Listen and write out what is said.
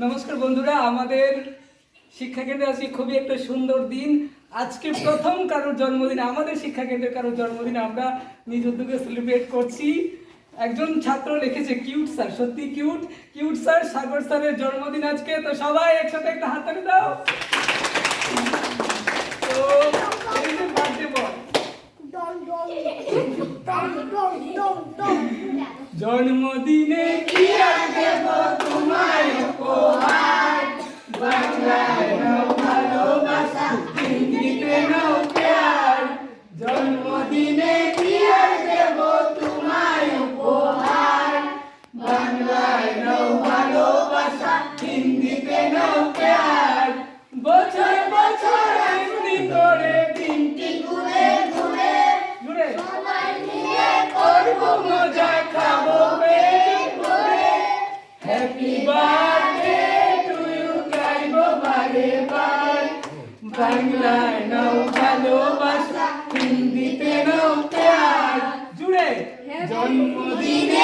নমস্কার বন্ধুরা, আমাদের শিক্ষা কেন্দ্রে আজকে খুবই একটা সুন্দর দিন। আজকে প্রথম কারোর জন্মদিন, আমাদের শিক্ষা কেন্দ্রের কারোর জন্মদিন আমরা নিজ উদ্যোগে সেলিব্রেট করছি। একজন ছাত্র লিখেছে কিউট স্যার, সত্যি কিউট। কিউট স্যার, সাগর স্যারের জন্মদিন আজকে, তো সবাই একসাথে একটা হাততালি দাও। তো এই যে বার্থডে বয়, জন্মদিনে কি আর দেব তোমায় উপহার, বাংলায় নাও ভালোবাসা, হিন্দিতে নাও প্যার। জন্মদিনে কি আর দেব তোমায় উপহার, বাংলায় নাও ভালোবাসা, হিন্দিতে নাও প্যার। বছর বছর এমনি করে দিনটি ঘুরে ঘুরে ঘুরে সবাই মিলে করব মজা, খাবো পেট ভরে। হ্যাপি বার্থডে টু ইউ গাইবো বারে বার, বাংলায় নাও ভালোবাসা, হিন্দিতে নাও প্যার। জুড়ে জন্মদিনে